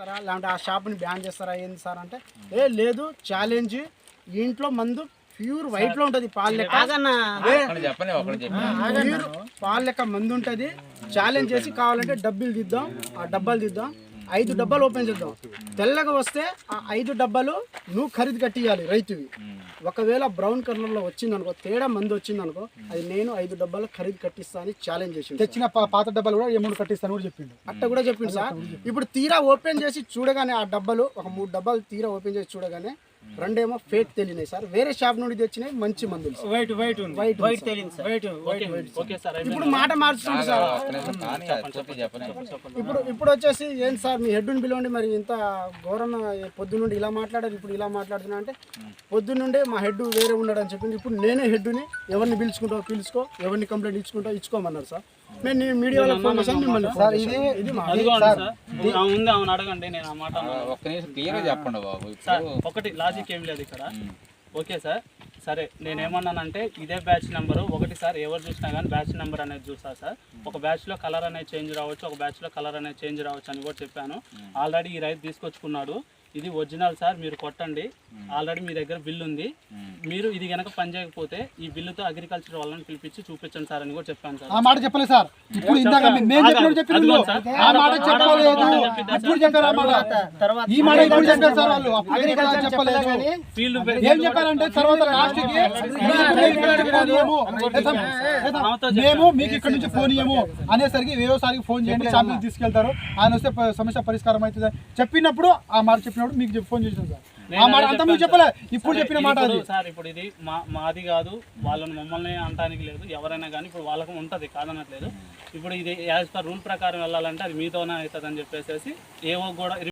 లేదంటే ఆ షాప్ని బ్యాన్ చేస్తారా ఏంది సార్ అంటే ఏ లేదు ఛాలెంజ్ ఇంట్లో మందు ప్యూర్ వైట్ లో ఉంటది పాలు లెక్క ప్యూర్ పాలు లెక్క మందు ఉంటది ఛాలెంజ్ చేసి కావాలంటే డబ్బులు దిద్దాం ఆ డబ్బాలు దిద్దాం 5 డబ్బాలు ఓపెన్ చేద్దాం తెల్లగా వస్తే ఆ 5 డబ్బాలు నువ్వు ఖరీదు కట్టియాలి రైతువి ఒకవేళ బ్రౌన్ కలర్ లో వచ్చింది అనుకో తేడా మంది వచ్చింది అనుకో అది నేను 5 డబ్బాలు ఖరీదు కట్టిస్తా అని ఛాలెంజ్ చేసి తెచ్చిన పాత డబ్బాలు కూడా అమౌంట్ కట్టిస్తాను కూడా చెప్పిండు అట్ట కూడా చెప్పిండు సార్ ఇప్పుడు తీరా ఓపెన్ చేసి చూడగానే ఆ డబ్బాలు ఒక 3 డబ్బాలు తీరా ఓపెన్ చేసి చూడగానే రెండేమో ఫేక్ తెలియనాయి సార్ వేరే షాప్ నుండి తెచ్చినాయి మంచి మందులు ఇప్పుడు మాట మార్చుతుంది సార్ ఇప్పుడు వచ్చేసి ఏంటి సార్ మీ హెడ్ని పిలవండి మరి ఇంత ఘోరం పొద్దున్నుండి ఇలా మాట్లాడారు ఇప్పుడు ఇలా మాట్లాడుతున్నా అంటే పొద్దున్నుండే మా హెడ్ వేరే ఉన్నాడు అని చెప్పింది ఇప్పుడు నేనే హెడ్ని ఎవరిని పిలుచుకుంటావు పిలుచుకో ఎవరిని కంప్లైంట్ ఇచ్చుకుంటావు ఇచ్చుకోమన్నారు సార్ నేను మీడియాలో ఫోన్ చేశాను మిమ్మల్ని సార్ ఇది అడగండి నేను ఆ మాట చెప్పండి బాబు ఒకటి లాజిక్ ఏం లేదు ఇక్కడ ఓకే సార్ సరే నేనేమన్నానంటే ఇదే బ్యాచ్ నెంబరు ఒకటి సార్ ఎవరు చూసినా కానీ బ్యాచ్ నెంబర్ అనేది చూస్తా సార్ ఒక బ్యాచ్లో కలర్ అనేది చేంజ్ రావచ్చు ఒక బ్యాచ్లో కలర్ అనేది చేంజ్ రావచ్చు అని కూడా చెప్పాను ఆల్రెడీ ఈ రైతు తీసుకొచ్చుకున్నాడు ఇది ఒరిజినల్ సార్ మీరు కొట్టండి ఆల్రెడీ మీ దగ్గర బిల్ ఉంది మీరు ఇది కనుక పని చేయకపోతే ఈ బిల్లుతో అగ్రికల్చర్ వాళ్ళని పిలిపించి చూపించండి సార్ అని కూడా చెప్పాను సార్ ఆ మాట చెప్పలేదు సార్ ఇప్పుడు ఇందాక నేను చెప్పినప్పుడు ఆ మాట చెప్పలేదు ఇప్పుడు చెప్పారు ఆ మాట ఈ మాట ఇప్పుడు చెప్పారు సార్ వాళ్ళు అగ్రికల్చర్ చెప్పలేదు ఏం చెప్పారంటే తర్వాత లాస్ట్ కి మేము మీకు ఇక్కడ నుంచి ఫోన్ ఇయ్యము అనేసరికి వ్యవసాయానికి ఫోన్ చేయండి షాపింగ్ తీసుకెళ్తారు ఆయన వస్తే సమస్య పరిష్కారం అవుతుంది చెప్పినప్పుడు ఆ మాట చెప్పినప్పుడు మీకు ఫోన్ చేసాం సార్ ఆ మాట అంతా మీకు చెప్పలే ఇప్పుడు చెప్పిన మాట సార్ ఇప్పుడు ఇది మాది కాదు వాళ్ళని మమ్మల్ని అనడానికి లేదు ఎవరైనా కానీ ఇప్పుడు వాళ్ళకు ఉంటుంది కాదనట్లేదు ఇప్పుడు ఇది యాజ్ పర్ రూల్ ప్రకారం వెళ్ళాలంటే అది మీతోనే అవుతుంది అని చెప్పేసి ఏవో కూడా